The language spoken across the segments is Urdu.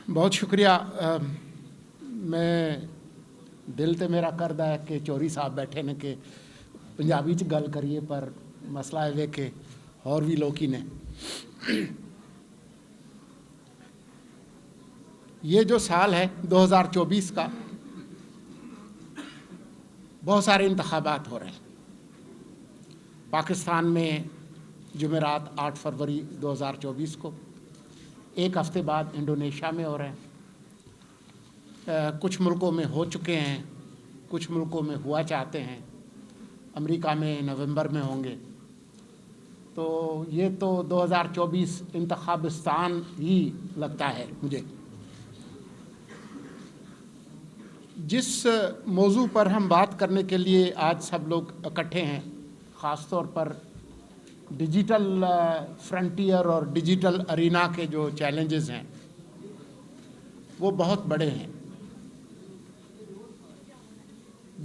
بہت شکریہ. میں دل تے میرا کردا ہے کہ چوری صاحب بیٹھے نے کہ پنجابی چ گل کریے, پر مسئلہ ہے کہ اور بھی لوگ ہی نے. یہ جو سال ہے 2024 کا, بہت سارے انتخابات ہو رہے ہیں پاکستان میں. جمعرات 8 فروری 2024 کو, ایک ہفتے بعد انڈونیشیا میں ہو رہے ہیں. کچھ ملکوں میں ہو چکے ہیں, کچھ ملکوں میں ہوا چاہتے ہیں. امریکہ میں نومبر میں ہوں گے. تو یہ تو 2024 انتخابستان ہی لگتا ہے مجھے. جس موضوع پر ہم بات کرنے کے لیے آج سب لوگ اکٹھے ہیں, خاص طور پر ڈیجیٹل فرنٹیئر اور ڈیجیٹل ارینا کے جو چیلنجز ہیں وہ بہت بڑے ہیں.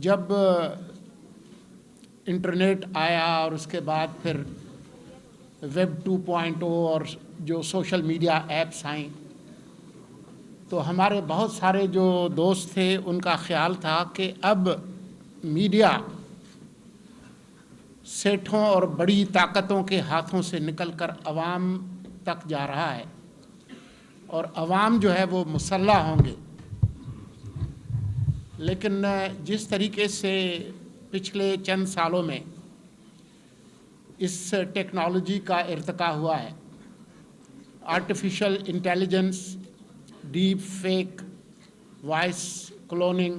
جب انٹرنیٹ آیا اور اس کے بعد پھر ویب 2.0 اور جو سوشل میڈیا ایپس آئیں, تو ہمارے بہت سارے جو دوست تھے ان کا خیال تھا کہ اب میڈیا سیٹھوں اور بڑی طاقتوں کے ہاتھوں سے نکل کر عوام تک جا رہا ہے, اور عوام جو ہے وہ مسلح ہوں گے. لیکن جس طریقے سے پچھلے چند سالوں میں اس ٹیکنالوجی کا ارتقاء ہوا ہے, artificial intelligence, deep fake, voice cloning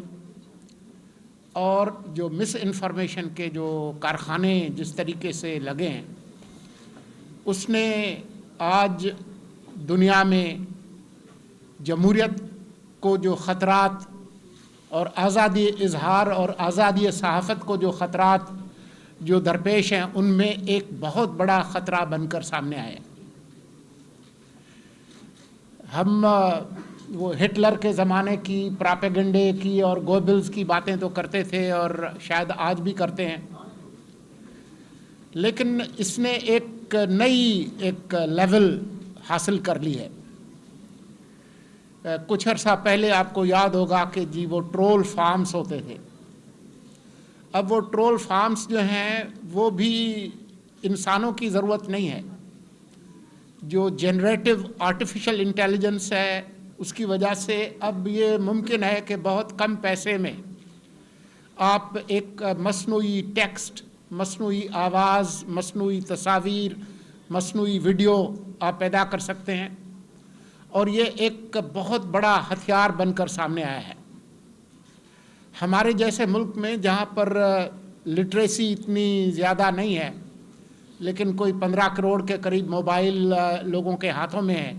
اور جو مس انفارمیشن کے جو کارخانے جس طریقے سے لگے ہیں, اس نے آج دنیا میں جمہوریت کو جو خطرات اور آزادی اظہار اور آزادی صحافت کو جو خطرات جو درپیش ہیں, ان میں ایک بہت بڑا خطرہ بن کر سامنے آیا. ہم وہ ہٹلر کے زمانے کی پراپیگنڈے کی اور گوبلز کی باتیں تو کرتے تھے اور شاید آج بھی کرتے ہیں, لیکن اس نے ایک نئی لیول حاصل کر لی ہے. کچھ عرصہ پہلے آپ کو یاد ہوگا کہ جی وہ ٹرول فارمز ہوتے تھے. اب وہ ٹرول فارمز جو ہیں وہ بھی انسانوں کی ضرورت نہیں ہے. جو جنریٹو آرٹیفیشل انٹیلیجنس ہے اس کی وجہ سے اب یہ ممکن ہے کہ بہت کم پیسے میں آپ ایک مصنوعی ٹیکسٹ, مصنوعی آواز, مصنوعی تصاویر, مصنوعی ویڈیو آپ پیدا کر سکتے ہیں, اور یہ ایک بہت بڑا ہتھیار بن کر سامنے آیا ہے. ہمارے جیسے ملک میں جہاں پر لٹریسی اتنی زیادہ نہیں ہے, لیکن کوئی 15 کروڑ کے قریب موبائل لوگوں کے ہاتھوں میں ہے,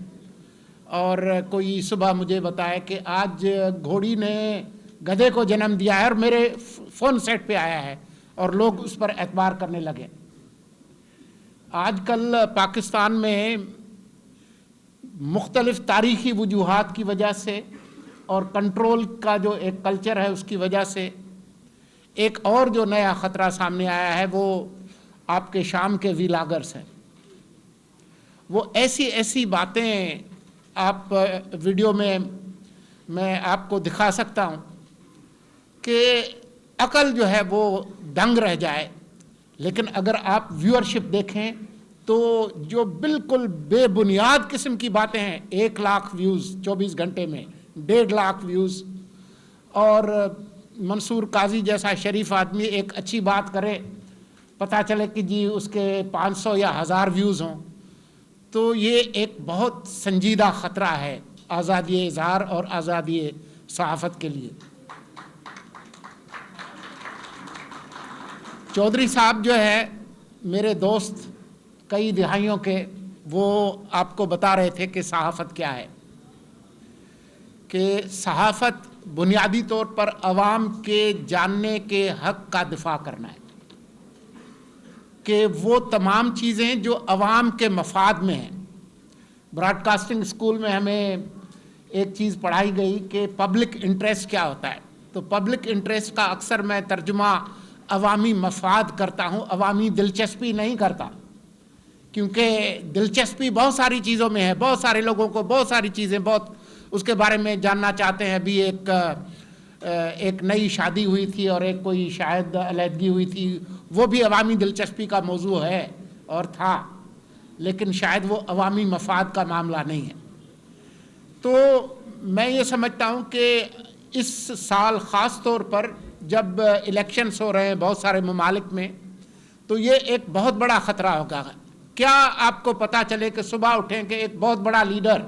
اور کوئی صبح مجھے بتایا کہ آج گھوڑی نے گدھے کو جنم دیا ہے اور میرے فون سیٹ پہ آیا ہے, اور لوگ اس پر اعتبار کرنے لگے. آج کل پاکستان میں مختلف تاریخی وجوہات کی وجہ سے اور کنٹرول کا جو ایک کلچر ہے اس کی وجہ سے ایک اور جو نیا خطرہ سامنے آیا ہے, وہ آپ کے شام کے ویلاگرز ہیں. وہ ایسی باتیں آپ ویڈیو میں آپ کو دکھا سکتا ہوں کہ عقل جو ہے وہ دنگ رہ جائے. لیکن اگر آپ ویورشپ دیکھیں تو جو بالکل بے بنیاد قسم کی باتیں ہیں, 1 لاکھ ویوز 24 گھنٹے میں, 1.5 لاکھ ویوز, اور منصور قاضی جیسا شریف آدمی ایک اچھی بات کرے, پتہ چلے کہ جی اس کے 500 یا 1000 ویوز ہوں. تو یہ ایک بہت سنجیدہ خطرہ ہے آزادی اظہار اور آزادی صحافت کے لیے. چودھری صاحب جو ہے میرے دوست کئی دہائیوں کے, وہ آپ کو بتا رہے تھے کہ صحافت کیا ہے. کہ صحافت بنیادی طور پر عوام کے جاننے کے حق کا دفاع کرنا ہے, کہ وہ تمام چیزیں جو عوام کے مفاد میں ہیں. براڈ کاسٹنگ اسکول میں ہمیں ایک چیز پڑھائی گئی کہ پبلک انٹرسٹ کیا ہوتا ہے. تو پبلک انٹرسٹ کا اکثر میں ترجمہ عوامی مفاد کرتا ہوں, عوامی دلچسپی نہیں کرتا, کیونکہ دلچسپی بہت ساری چیزوں میں ہے. بہت سارے لوگوں کو بہت ساری چیزیں بہت اس کے بارے میں جاننا چاہتے ہیں. ابھی ایک نئی شادی ہوئی تھی اور ایک کوئی شاید علیحدگی ہوئی تھی، وہ بھی عوامی دلچسپی کا موضوع ہے اور تھا، لیکن شاید وہ عوامی مفاد کا معاملہ نہیں ہے. تو میں یہ سمجھتا ہوں کہ اس سال خاص طور پر جب الیکشنز ہو رہے ہیں بہت سارے ممالک میں، تو یہ ایک بہت بڑا خطرہ ہوگا. کیا آپ کو پتہ چلے کہ صبح اٹھیں کہ ایک بہت بڑا لیڈر،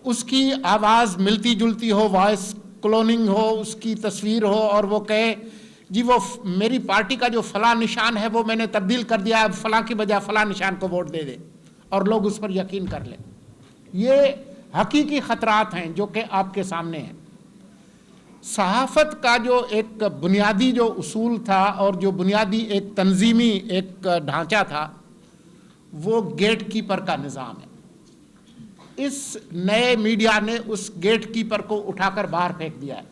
اس کی آواز ملتی جلتی ہو، وائس کلوننگ ہو، اس کی تصویر ہو، اور وہ کہے جی وہ میری پارٹی کا جو فلاں نشان ہے وہ میں نے تبدیل کر دیا ہے، اب فلاں کی بجائے فلاں نشان کو ووٹ دے دے، اور لوگ اس پر یقین کر لیں. یہ حقیقی خطرات ہیں جو کہ آپ کے سامنے ہیں. صحافت کا جو ایک بنیادی جو اصول تھا اور جو بنیادی ایک تنظیمی ایک ڈھانچہ تھا، وہ گیٹ کیپر کا نظام ہے. اس نئے میڈیا نے اس گیٹ کیپر کو اٹھا کر باہر پھینک دیا ہے.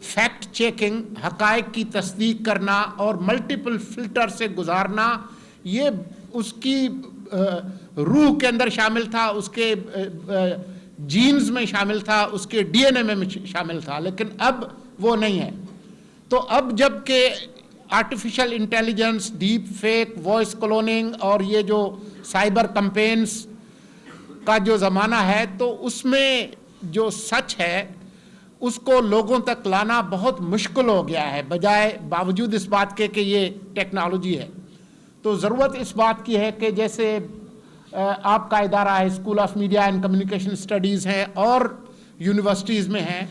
فیکٹ چیکنگ، حقائق کی تصدیق کرنا اور ملٹیپل فلٹر سے گزارنا، یہ اس کی روح کے اندر شامل تھا، اس کے جینز میں شامل تھا، اس کے ڈی این اے میں شامل تھا، لیکن اب وہ نہیں ہے. تو اب جب کہ artificial intelligence, deep fake, voice cloning اور یہ جو سائبر کمپینز کا جو زمانہ ہے، تو اس میں جو سچ ہے اس کو لوگوں تک لانا بہت مشکل ہو گیا ہے، باوجود اس بات کے کہ یہ ٹیکنالوجی ہے. تو ضرورت اس بات کی ہے کہ جیسے آپ کا ادارہ ہے، school of media and communication studies ہیں اور یونیورسٹیز میں ہیں،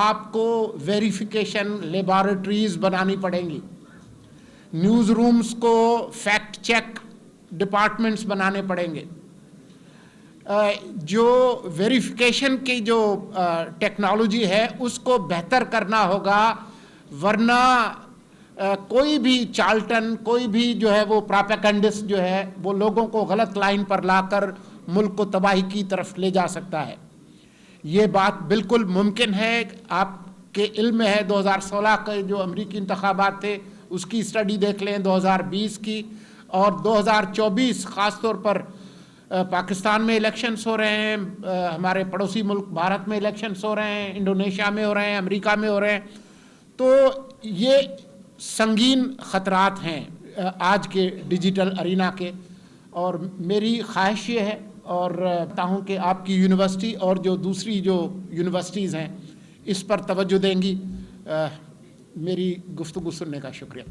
آپ کو ویریفیکیشن لیبارٹریز بنانی پڑیں گی. نیوز رومز کو فیکٹ چیک ڈپارٹمنٹس بنانے پڑیں گے. جو ویریفیکیشن کی جو ٹیکنالوجی ہے اس کو بہتر کرنا ہوگا، ورنہ کوئی بھی چالٹن، کوئی بھی جو ہے وہ پراپیگنڈسٹ جو ہے وہ لوگوں کو غلط لائن پر لا کر ملک کو تباہی کی طرف لے جا سکتا ہے. یہ بات بالکل ممکن ہے. آپ کے علم میں ہے 2016 کے جو امریکی انتخابات تھے اس کی اسٹڈی دیکھ لیں، 2020 کی، اور 2024 خاص طور پر پاکستان میں الیکشنز ہو رہے ہیں، ہمارے پڑوسی ملک بھارت میں الیکشنز ہو رہے ہیں، انڈونیشیا میں ہو رہے ہیں، امریکہ میں ہو رہے ہیں. تو یہ سنگین خطرات ہیں آج کے ڈیجیٹل ارینا کے، اور میری خواہش یہ ہے اور چاہتا ہوں کہ آپ کی یونیورسٹی اور جو دوسری جو یونیورسٹیز ہیں اس پر توجہ دیں گی. میری گفتگو سننے کا شکریہ.